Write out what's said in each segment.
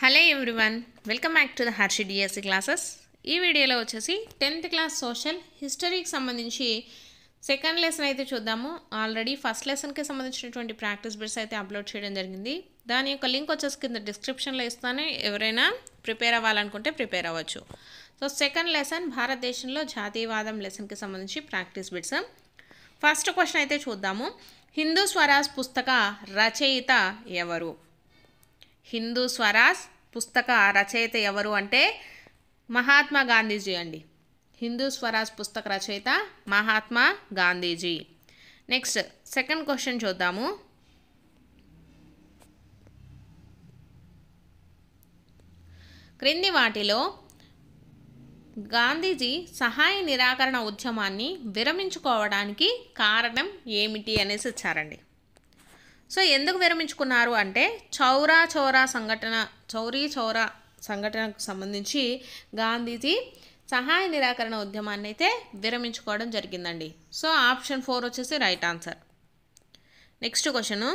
Hello everyone, welcome back to the Harshi DSC classes. ఈ వీడియోలో వచ్చేసి 10th క్లాస్ సోషల్ హిస్టరీకి సంబంధించి సెకండ్ లెసన్ అయితే చూద్దాము. ఆల్రెడీ ఫస్ట్ లెసన్కి సంబంధించినటువంటి ప్రాక్టీస్ బిట్స్ అయితే అప్లోడ్ చేయడం జరిగింది. దాని యొక్క లింక్ వచ్చేసి కింద డిస్క్రిప్షన్లో ఇస్తాను. ఎవరైనా ప్రిపేర్ అవ్వాలనుకుంటే ప్రిపేర్ అవ్వచ్చు. సో సెకండ్ లెసన్ భారతదేశంలో జాతీయవాదం లెసన్కి సంబంధించి ప్రాక్టీస్ బిట్స్. ఫస్ట్ క్వశ్చన్ అయితే చూద్దాము. హిందూ స్వరాజ్ పుస్తక రచయిత ఎవరు? హిందూ స్వరాజ్ పుస్తక రచయిత ఎవరు అంటే మహాత్మా గాంధీజీ అండి. హిందూ స్వరాజ్ పుస్తక రచయిత Mahatma Gandhiji. Next second question చూద్దాము. క్రింది వాటిలో గాంధీజీ సహాయ నిరాకరణ ఉద్యమాన్ని విరమించుకోవడానికి కారణం ఏమిటి అనేసి ఇచ్చారండి. సో ఎందుకు విరమించుకున్నారు అంటే చౌరీ చౌరా సంఘటనకు సంబంధించి గాంధీజీ సహాయ నిరాకరణ ఉద్యమాన్ని అయితే విరమించుకోవడం జరిగిందండి. సో ఆప్షన్ 4 వచ్చేసి right answer. Next question.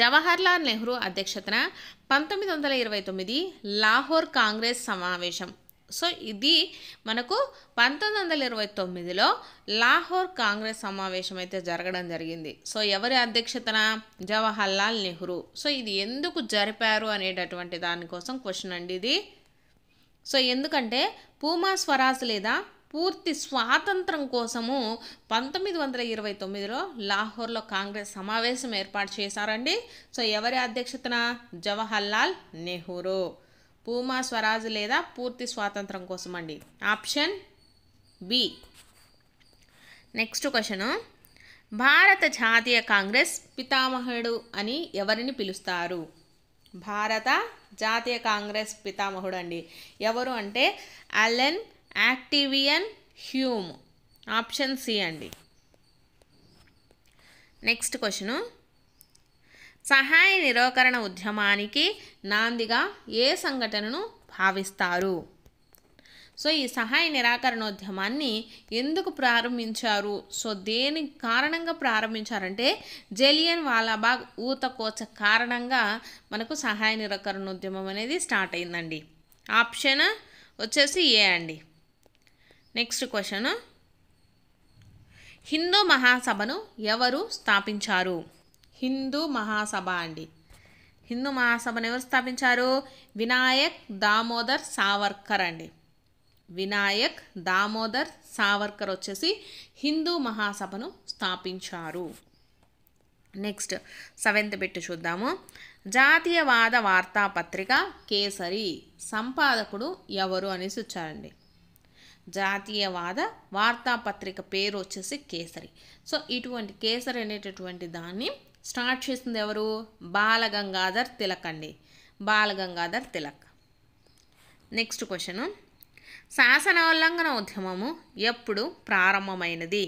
Jawaharlal Nehru అధ్యక్షతన 1929 లాహోర్ కాంగ్రెస్ సమావేశం. సో ఇది మనకు 1929లో లాహోర్ కాంగ్రెస్ సమావేశం అయితే జరగడం జరిగింది. సో ఎవరి అధ్యక్షతన? జవహర్లాల్ నెహ్రూ. సో ఇది ఎందుకు జరిపారు అనేటటువంటి దానికోసం క్వశ్చన్ అండి ఇది. సో ఎందుకంటే పూమా స్వరాజ్ లేదా పూర్తి స్వాతంత్రం కోసము 1929లో లాహోర్లో కాంగ్రెస్ సమావేశం ఏర్పాటు చేశారండి. సో ఎవరి అధ్యక్షతన? జవహర్లాల్ నెహ్రూ. పూమా స్వరాజ్ లేదా పూర్తి స్వాతంత్రం కోసం అండి. Option B. Next question. భారత జాతీయ కాంగ్రెస్ పితామహుడు అని ఎవరిని పిలుస్తారు? భారత జాతీయ కాంగ్రెస్ పితామహుడు అండి ఎవరు అంటే అలెన్ యాక్టివియన్ హ్యూమ్. ఆప్షన్ సి అండి. Next question. సహాయ నిరాకరణ ఉద్యమానికి నాందిగా ఏ సంఘటనను భావిస్తారు? సో ఈ సహాయ నిరాకరణోద్యమాన్ని ఎందుకు ప్రారంభించారు? సో దేని కారణంగా ప్రారంభించారంటే జలియన్ వాలాబాగ్ ఊతకోత కారణంగా మనకు సహాయ నిరాకరణోద్యమం అనేది స్టార్ట్ అయిందండి. ఆప్షన్ వచ్చేసి ఏ అండి. Next question. హిందూ మహాసభను ఎవరు స్థాపించారు? హిందూ మహాసభ అండి. హిందూ మహాసభను ఎవరు స్థాపించారు? వినాయక్ దామోదర్ సావర్కర్ అండి. వినాయక్ దామోదర్ సావర్కర్ వచ్చేసి హిందూ మహాసభను స్థాపించారు. నెక్స్ట్ 7th బిట్ చూద్దాము. జాతీయవాద వార్తాపత్రిక కేసరి సంపాదకుడు ఎవరు అనేసి వచ్చారండి. జాతీయవాద వార్తాపత్రిక పేరు వచ్చేసి కేసరి. సో ఇటువంటి కేసరి అనేటటువంటి దాన్ని స్టార్ట్ చేసింది ఎవరు? బాలగంగాధర్ తిలక్ అండి. బాలగంగాధర్ తిలక్. Next question. శాసనోల్లంఘన ఉద్యమము ఎప్పుడు ప్రారంభమైనది?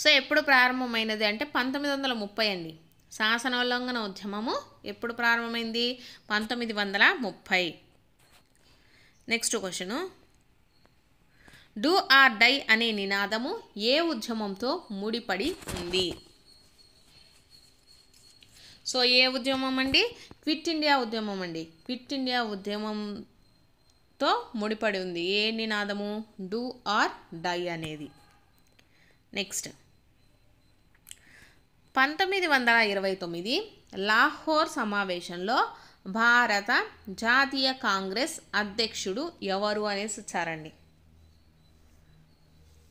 సో ఎప్పుడు ప్రారంభమైనది అంటే 1930 అండి. శాసనోల్లంఘన ఉద్యమము ఎప్పుడు ప్రారంభమైంది? 1930. Next question. Do or die అనే నినాదము ఏ ఉద్యమంతో ముడిపడి ఉంది? సో ఏ ఉద్యమం అండి? క్విట్ ఇండియా ఉద్యమం అండి. క్విట్ ఇండియా ఉద్యమంతో ముడిపడి ఉంది. ఏ నినాదము? డూ ఆర్ డై అనేది. నెక్స్ట్ 1929 లాహోర్ సమావేశంలో భారత జాతీయ కాంగ్రెస్ అధ్యక్షుడు ఎవరు అనేసి ఇచ్చారండి.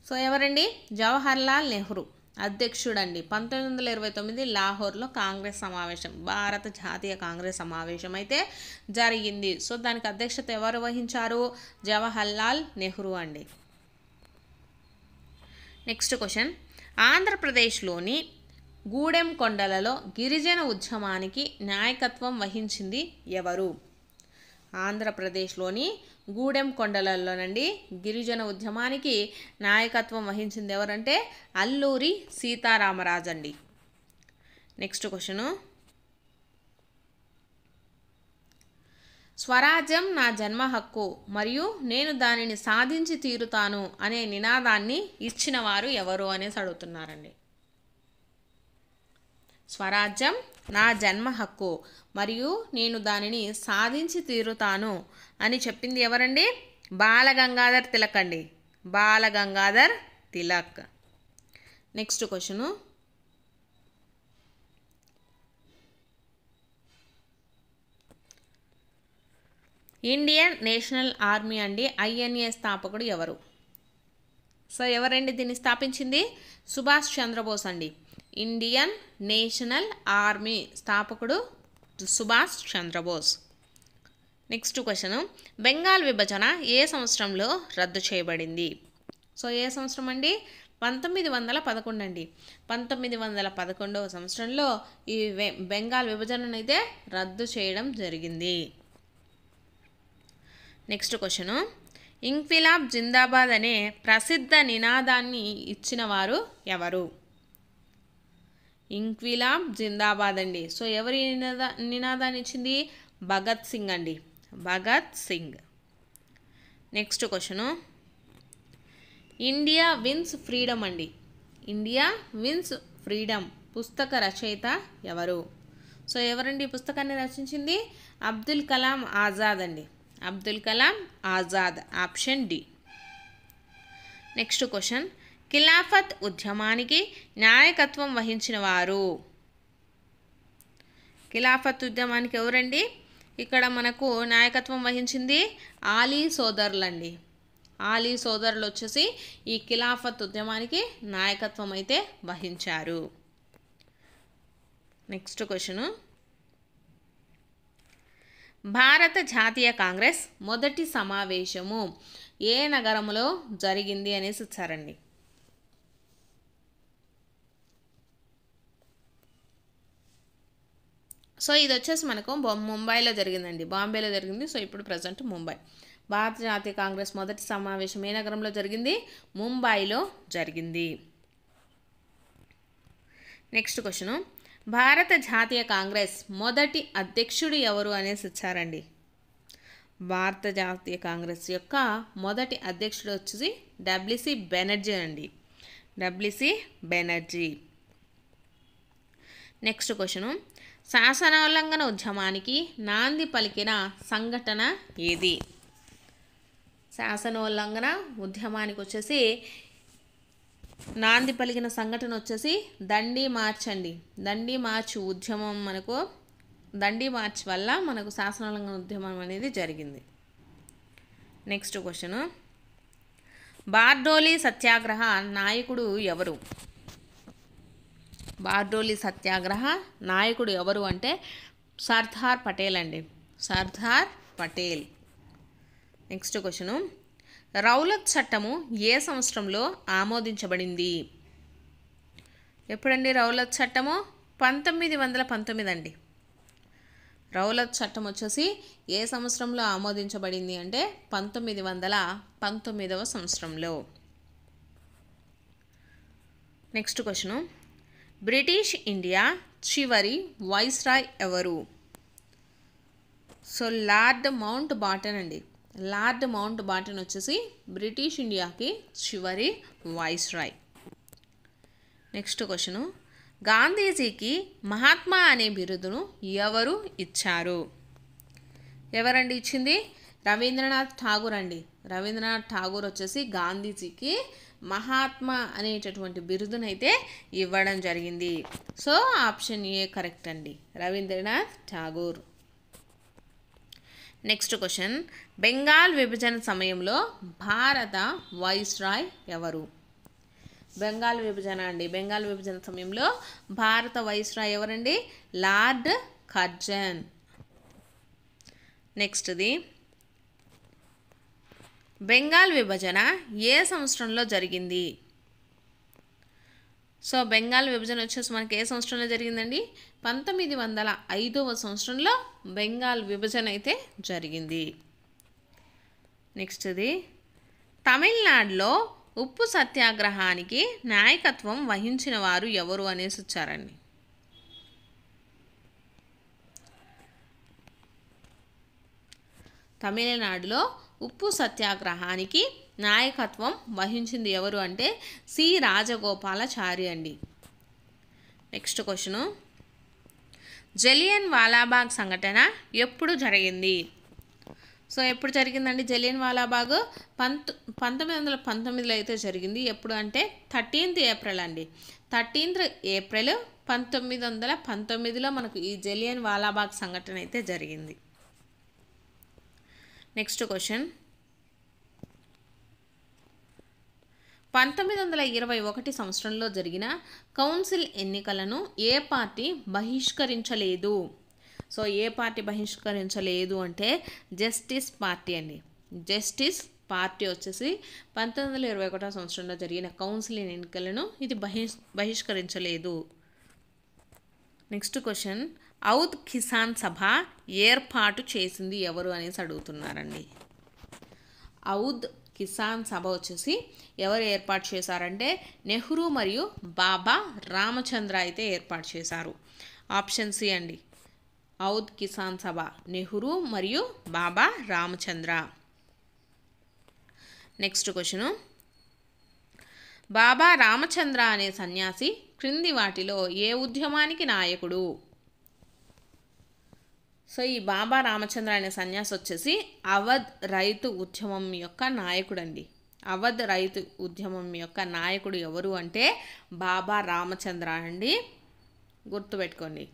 సో ఎవరండి? జవహర్లాల్ నెహ్రూ అధ్యక్షుడండి. 1929 లాహోర్లో కాంగ్రెస్ సమావేశం, భారత జాతీయ కాంగ్రెస్ సమావేశం అయితే జరిగింది. సో దానికి అధ్యక్షత ఎవరు వహించారు? జవహర్లాల్ నెహ్రూ అండి. Next question. ఆంధ్రప్రదేశ్లోని గూడెం కొండలలో గిరిజన ఉద్యమానికి నాయకత్వం వహించింది ఎవరు? ఆంధ్రప్రదేశ్లోని గూడెం కొండలలోనండి గిరిజన ఉద్యమానికి నాయకత్వం వహించింది ఎవరంటే అల్లూరి సీతారామరాజు అండి. Next question. స్వరాజ్యం నా జన్మ హక్కు మరియు నేను దానిని సాధించి తీరుతాను అనే నినాదాన్ని ఇచ్చిన వారు ఎవరు అనేసి అడుగుతున్నారండి. స్వరాజ్యం నా జన్మ హక్కు మరియు నేను దానిని సాధించి తీరుతాను అని చెప్పింది ఎవరండి? బాలగంగాధర్ తిలక్ అండి. Balagangadhar Tilak. Next question, Indian National Army అండి INA స్థాపకుడు ఎవరు? సో ఎవరండి దీన్ని స్థాపించింది? సుభాష్ చంద్రబోస్ అండి. ఇండియన్ నేషనల్ ఆర్మీ స్థాపకుడు సుభాష్ చంద్రబోస్. నెక్స్ట్ క్వశ్చన్, బెంగాల్ విభజన ఏ సంవత్సరంలో రద్దు చేయబడింది? సో ఏ సంవత్సరం అండి? 1911 అండి. 1911వ సంవత్సరంలో ఈ బెంగాల్ విభజనను అయితే రద్దు చేయడం జరిగింది. నెక్స్ట్ క్వశ్చను, ఇంక్విలాబ్ జిందాబాద్ అనే ప్రసిద్ధ నినాదాన్ని ఇచ్చిన వారు ఎవరు? ఇంక్విలాబ్ జిందాబాద్ అండి. సో ఎవరి నినాదాన్ని ఇచ్చింది? భగత్ సింగ్ అండి. Bhagat Singh. Next question, India wins freedom అండి. ఇండియా విన్స్ ఫ్రీడమ్ పుస్తక రచయిత ఎవరు? సో ఎవరండి ఈ పుస్తకాన్ని రచించింది? అబ్దుల్ కలాం ఆజాద్ అండి. Abdul Kalam Azad. Option D. Next question, Khilafat ఉద్యమానికి నాయకత్వం వహించిన వారు? ఖిలాఫత్ ఉద్యమానికి ఎవరండి? ఇక్కడ మనకు నాయకత్వం వహించింది ఆలీ సోదరులండి. ఆలీ సోదరులు వచ్చేసి ఈ ఖిలాఫత్ ఉద్యమానికి నాయకత్వం అయితే వహించారు. నెక్స్ట్ క్వశ్చను, భారత జాతీయ కాంగ్రెస్ మొదటి సమావేశము ఏ నగరంలో జరిగింది అనేసి ఇచ్చారండి. సో ఇది వచ్చేసి మనకు ముంబైలో జరిగిందండి. బాంబేలో జరిగింది. సో ఇప్పుడు ప్రజెంట్ ముంబై. భారత జాతీయ కాంగ్రెస్ మొదటి సమావేశం ఏ నగరంలో జరిగింది? ముంబైలో జరిగింది. నెక్స్ట్ క్వశ్చను, భారత జాతీయ కాంగ్రెస్ మొదటి అధ్యక్షుడు ఎవరు అనేసి ఇచ్చారండి. భారత జాతీయ కాంగ్రెస్ యొక్క మొదటి అధ్యక్షుడు వచ్చేసి WC బెనర్జీ అండి. WC బెనర్జీ. నెక్స్ట్ క్వశ్చను, శాసనోల్లంఘన ఉద్యమానికి నాంది పలికిన సంఘటన ఏది? శాసనోల్లంఘన ఉద్యమానికి వచ్చేసి నాంది పలికిన సంఘటన వచ్చేసి దండి మార్చ్ అండి. దండి మార్చ్ ఉద్యమం మనకు దండి మార్చ్ వల్ల మనకు శాసనోల్లంఘన ఉద్యమం అనేది జరిగింది. నెక్స్ట్ క్వశ్చను, బార్డోలీ సత్యాగ్రహ నాయకుడు ఎవరు? బార్డోలీ సత్యాగ్రహ నాయకుడు ఎవరు అంటే సర్దార్ పటేల్ అండి. Sardar Patel. Next question, Rowlatt చట్టము ఏ సంవత్సరంలో ఆమోదించబడింది? ఎప్పుడండి రౌలత్ చట్టము? 1919 అండి. రౌలత్ చట్టం వచ్చేసి ఏ సంవత్సరంలో ఆమోదించబడింది అంటే 1919వ సంవత్సరంలో. నెక్స్ట్ క్వశ్చను, బ్రిటిష్ ఇండియా చివరి వైస్రాయ్ ఎవరు? సో లార్డ్ మౌంట్ బాటన్ అండి. లార్డ్ మౌంట్ బాటన్ వచ్చేసి బ్రిటిష్ ఇండియాకి చివరి వైస్రాయ్. నెక్స్ట్ క్వశ్చను, గాంధీజీకి మహాత్మా అనే బిరుదును ఎవరు ఇచ్చారు? ఎవరండి ఇచ్చింది? రవీంద్రనాథ్ ఠాగూర్ అండి. రవీంద్రనాథ్ ఠాగూర్ వచ్చేసి గాంధీజీకి మహాత్మా అనేటటువంటి బిరుదునైతే ఇవ్వడం జరిగింది. సో ఆప్షన్ ఏ కరెక్ట్ అండి, రవీంద్రనాథ్ ఠాగూర్. నెక్స్ట్ క్వశ్చన్, బెంగాల్ విభజన సమయంలో భారత వైస్రాయ్ ఎవరు? బెంగాల్ విభజన అండి. బెంగాల్ విభజన సమయంలో భారత వైస్రాయ్ ఎవరండి? Lord Curzon. నెక్స్ట్ది, బెంగాల్ విభజన ఏ సంవత్సరంలో జరిగింది? సో బెంగాల్ విభజన వచ్చేసి మనకి ఏ సంవత్సరంలో జరిగిందండి? 1905వ సంవత్సరంలో బెంగాల్ విభజన అయితే జరిగింది. నెక్స్ట్ది, తమిళనాడులో ఉప్పు సత్యాగ్రహానికి నాయకత్వం వహించిన వారు ఎవరు అనేసి వచ్చారండి. తమిళనాడులో ఉప్పు సత్యాగ్రహానికి నాయకత్వం వహించింది ఎవరు అంటే సి రాజగోపాలాచారి అండి. నెక్స్ట్ క్వశ్చను, జలియన్ వాలాబాగ్ సంఘటన ఎప్పుడు జరిగింది? సో ఎప్పుడు జరిగిందండి జలియన్ వాలాబాగ్? 1919లో అయితే జరిగింది. ఎప్పుడు అంటే 13th ఏప్రిల్ అండి. 13th ఏప్రిల్ 1919లో మనకు ఈ జలియన్ వాలాబాగ్ సంఘటన అయితే జరిగింది. నెక్స్ట్ క్వశ్చన్, 1921 సంవత్సరంలో జరిగిన కౌన్సిల్ ఎన్నికలను ఏ పార్టీ బహిష్కరించలేదు? సో ఏ పార్టీ బహిష్కరించలేదు అంటే జస్టిస్ పార్టీ అండి. జస్టిస్ పార్టీ వచ్చేసి 1921 సంవత్సరంలో జరిగిన కౌన్సిల్ ఎన్నికలను ఇది బహిష్కరించలేదు. నెక్స్ట్ క్వశ్చన్, ఔద్ కిసాన్ సభ ఏర్పాటు చేసింది ఎవరు అనేసి అడుగుతున్నారండి. ఔద్ కిసాన్ సభ వచ్చేసి ఎవరు ఏర్పాటు చేశారంటే నెహ్రూ మరియు బాబా రామచంద్ర అయితే ఏర్పాటు చేశారు. ఆప్షన్ సి అండి. ఔద్ కిసాన్ సభ నెహ్రూ మరియు బాబా రామచంద్ర. నెక్స్ట్ క్వశ్చను, బాబా రామచంద్ర అనే సన్యాసి క్రింది వాటిలో ఏ ఉద్యమానికి నాయకుడు? సో ఈ బాబా రామచంద్ర అనే సన్యాసి వచ్చేసి అవధ్ రైతు ఉద్యమం యొక్క నాయకుడు అండి. అవధ్ రైతు ఉద్యమం యొక్క నాయకుడు ఎవరు అంటే బాబా రామచంద్ర అండి, గుర్తుపెట్టుకోండి.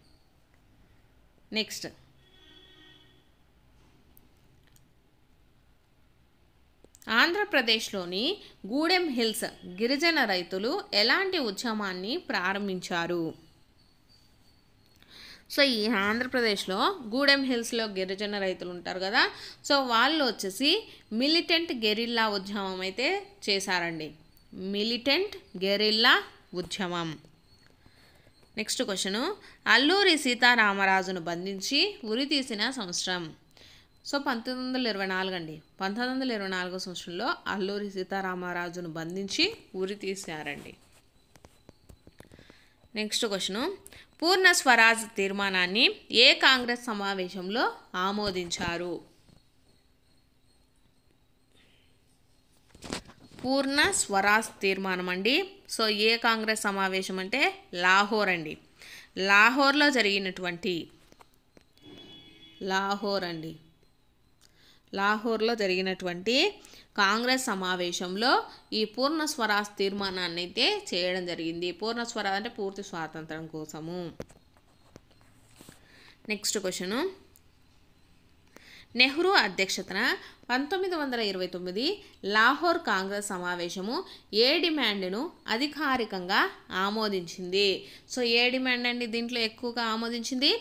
నెక్స్ట్, ఆంధ్రప్రదేశ్లోని గూడెం హిల్స్ గిరిజన రైతులు ఎలాంటి ఉద్యమాన్ని ప్రారంభించారు? సో ఈ ఆంధ్రప్రదేశ్లో గూడెం హిల్స్లో గిరిజన రైతులు ఉంటారు కదా, సో వాళ్ళు వచ్చేసి మిలిటెంట్ గెరిల్లా ఉద్యమం అయితే చేశారండి. మిలిటెంట్ గెరిల్లా ఉద్యమం. నెక్స్ట్ క్వశ్చను, అల్లూరి సీతారామరాజును బంధించి ఉరి తీసిన సంవత్సరం? సో 1924 అండి. 1924 సంవత్సరంలో అల్లూరి సీతారామరాజును బంధించి ఉరి తీశారండి. నెక్స్ట్ క్వశ్చను, పూర్ణ స్వరాజ్ తీర్మానాన్ని ఏ కాంగ్రెస్ సమావేశంలో ఆమోదించారు? పూర్ణ స్వరాజ్ తీర్మానం అండి. సో ఏ కాంగ్రెస్ సమావేశం అంటే లాహోర్ అండి. లాహోర్లో జరిగినటువంటి లాహోర్లో జరిగినటువంటి కాంగ్రెస్ సమావేశంలో ఈ పూర్ణ స్వరాజ్ తీర్మానాన్ని అయితే చేయడం జరిగింది. పూర్ణ స్వరాజ్ అంటే పూర్తి స్వాతంత్రం కోసము. నెక్స్ట్ క్వశ్చను, నెహ్రూ అధ్యక్షతన 1929 లాహోర్ కాంగ్రెస్ సమావేశము ఏ డిమాండ్ను అధికారికంగా ఆమోదించింది? సో ఏ డిమాండ్ అండి దీంట్లో ఎక్కువగా ఆమోదించింది?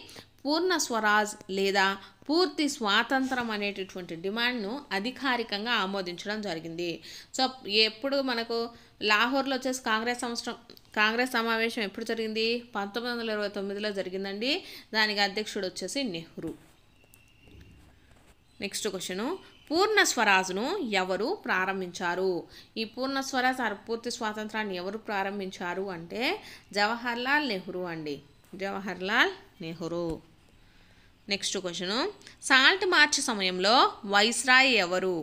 పూర్ణ స్వరాజ్ లేదా పూర్తి స్వాతంత్రం అనేటటువంటి డిమాండ్ను అధికారికంగా ఆమోదించడం జరిగింది. సో ఎప్పుడు మనకు లాహోర్లో వచ్చేసి కాంగ్రెస్ సమావేశం ఎప్పుడు జరిగింది? 1929లో జరిగిందండి. దానికి అధ్యక్షుడు వచ్చేసి నెహ్రూ. నెక్స్ట్ క్వశ్చను, పూర్ణ స్వరాజ్ను ఎవరు ప్రారంభించారు? ఈ పూర్ణ స్వరాజ్ పూర్తి స్వాతంత్రాన్ని ఎవరు ప్రారంభించారు అంటే జవహర్లాల్ నెహ్రూ అండి. Jawaharlal Nehru. Next question, salt March సమయంలో వైస్రాయ్ ఎవరు?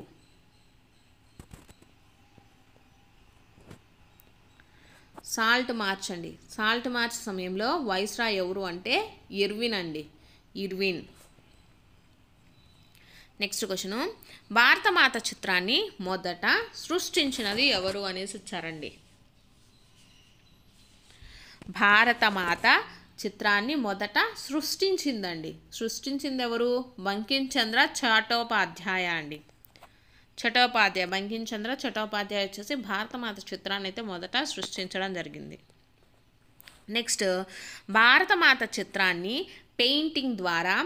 సాల్ట్ మార్చ్ అండి. సాల్ట్ మార్చ్ సమయంలో వైస్రాయ్ ఎవరు అంటే ఇర్విన్ అండి. ఇర్విన్. నెక్స్ట్ క్వశ్చను, భారతమాత చిత్రాన్ని మొదట సృష్టించినది ఎవరు అనేసి ఇచ్చారండి. భారతమాత చిత్రాన్ని మొదట సృష్టించిందండి. సృష్టించింది ఎవరు? బంకించంద్ర చటోపాధ్యాయ అండి. బంకించంద్ర చటోపాధ్యాయ వచ్చేసి భారతమాత చిత్రాన్ని అయితే మొదట సృష్టించడం జరిగింది. నెక్స్ట్, భారతమాత చిత్రాన్ని పెయింటింగ్ ద్వారా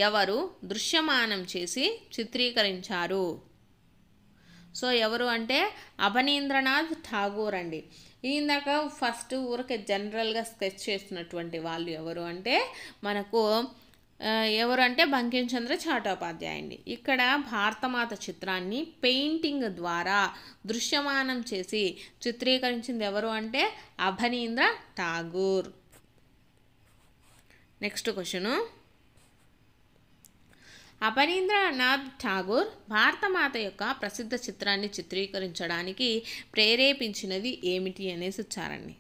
ఎవరు దృశ్యమానం చేసి చిత్రీకరించారు? సో ఎవరు అంటే అవనీంద్రనాథ్ ఠాగూర్ అండి. ఇందాక ఫస్ట్ ఊరికే జనరల్గా స్కెచ్ చేస్తున్నటువంటి వాళ్ళు ఎవరు అంటే మనకు ఎవరు అంటే బంకించంద్ర చటోపాధ్యాయ అండి. ఇక్కడ భారతమాత చిత్రాన్ని పెయింటింగ్ ద్వారా దృశ్యమానం చేసి చిత్రీకరించింది ఎవరు అంటే అవనీంద్ర ఠాగూర్. నెక్స్ట్ క్వశ్చను, అవనీంద్రనాథ్ ఠాగూర్ భారతమాత యొక్క ప్రసిద్ధ చిత్రాన్ని చిత్రీకరించడానికి ప్రేరేపించినది ఏమిటి అనేసి ఇచ్చారండి.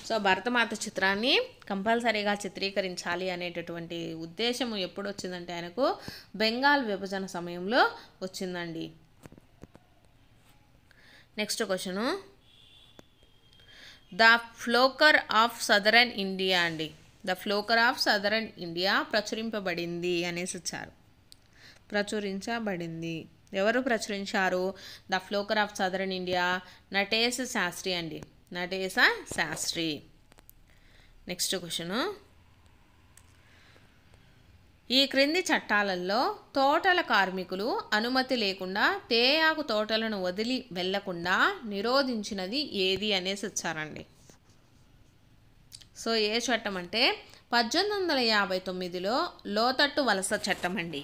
సో భరతమాత చిత్రాన్ని కంపల్సరీగా చిత్రీకరించాలి అనేటటువంటి ఉద్దేశం ఎప్పుడు వచ్చిందంటే ఆయనకు బెంగాల్ విభజన సమయంలో వచ్చిందండి. Next question, the folklore of southern India అండి. The folklore of southern India ప్రచురింపబడింది అనేసి ఇచ్చారు. ప్రచురించబడింది, ఎవరు ప్రచురించారు? The folklore of southern India Natesa Sastri అండి, నటేశ శాస్త్రి. నెక్స్ట్ క్వశ్చను, ఈ క్రింది చట్టాలలో తోటల కార్మికులు అనుమతి లేకుండా తేయాకు తోటలను వదిలి వెళ్లకుండా నిరోధించినది ఏది అనేసి ఇచ్చారండి. సో ఏ చట్టం అంటే 1859లో లోతట్టు వలస చట్టం అండి.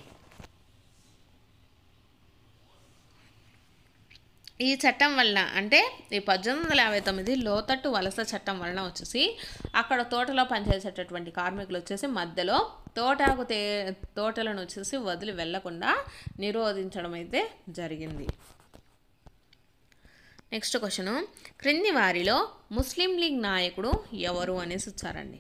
ఈ చట్టం వలన అంటే ఈ 1859 లోతట్టు వలస చట్టం వలన వచ్చేసి అక్కడ తోటలో పనిచేసేటటువంటి కార్మికులు వచ్చేసి మధ్యలో తోటలను వచ్చేసి వదిలి వెళ్లకుండా నిరోధించడం అయితే జరిగింది. నెక్స్ట్ క్వశ్చను, క్రింది వారిలో ముస్లిం లీగ్ నాయకుడు ఎవరు అనేసి ఇచ్చారండి.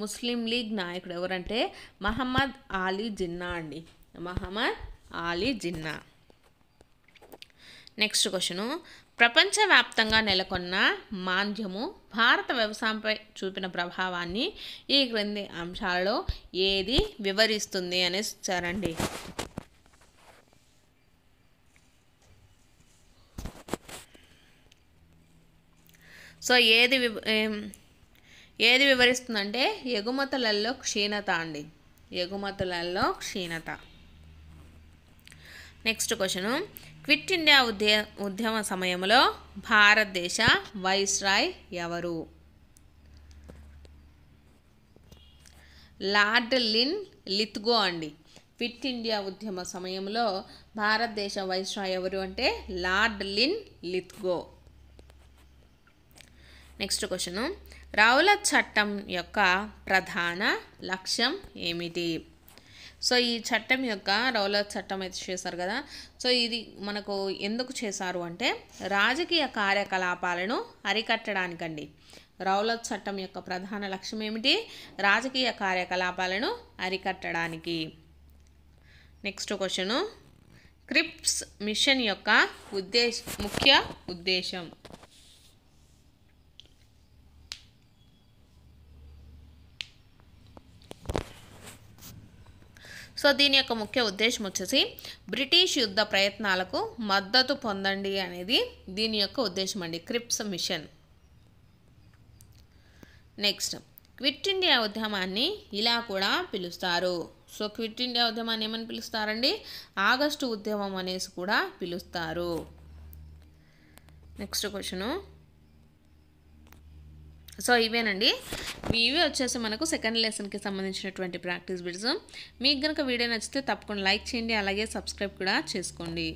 ముస్లిం లీగ్ నాయకుడు ఎవరంటే మహమ్మద్ అలీ జిన్నా అండి, మహమ్మద్ అలీ జిన్నా. నెక్స్ట్ క్వశ్చను, ప్రపంచవ్యాప్తంగా నెలకొన్న మాంద్యము భారత వ్యవసాయంపై చూపిన ప్రభావాన్ని ఈ క్రింది అంశాలలో ఏది వివరిస్తుంది అనేసి ఇచ్చారండి. సో ఏది వివరిస్తుందంటే ఎగుమతులలో క్షీణత అండి, ఎగుమతులలో క్షీణత. నెక్స్ట్ క్వశ్చను, క్విట్ ఇండియా ఉద్యమ సమయంలో భారతదేశ వైస్రాయ్ ఎవరు? లార్డ్ లిన్ లిత్గో అండి. క్విట్ ఇండియా ఉద్యమ సమయంలో భారతదేశ వైస్రాయ్ ఎవరు అంటే Lord Linlithgow. Next question, Rowlatt చట్టం యొక్క ప్రధాన లక్ష్యం ఏమిటి? సో ఈ చట్టం యొక్క రౌలత్ చట్టం అయితే చేశారు కదా, సో ఇది మనకు ఎందుకు చేశారు అంటే రాజకీయ కార్యకలాపాలను అరికట్టడానికండి. రౌలత్ చట్టం యొక్క ప్రధాన లక్ష్యం ఏమిటి? రాజకీయ కార్యకలాపాలను అరికట్టడానికి. నెక్స్ట్ క్వశ్చను, క్రిప్స్ మిషన్ యొక్క ముఖ్య ఉద్దేశం. సో దీని యొక్క ముఖ్య ఉద్దేశం వచ్చేసి బ్రిటిష్ యుద్ధ ప్రయత్నాలకు మద్దతు పొందండి అనేది దీని యొక్క ఉద్దేశం అండి, క్రిప్స్ మిషన్. నెక్స్ట్, క్విట్ ఇండియా ఉద్యమాన్ని ఇలా కూడా పిలుస్తారు. సో క్విట్ ఇండియా ఉద్యమాన్ని ఏమని పిలుస్తారండి? ఆగస్టు ఉద్యమం అనేసి కూడా పిలుస్తారు. నెక్స్ట్ క్వశ్చను, సో ఇవేనండి, ఇవి వచ్చేసి మనకు సెకండ్ లెసన్కి సంబంధించినటువంటి ప్రాక్టీస్ బిట్స్. మీకు కనుక వీడియో నచ్చితే తప్పకుండా లైక్ చేయండి, అలాగే సబ్స్క్రైబ్ కూడా చేసుకోండి.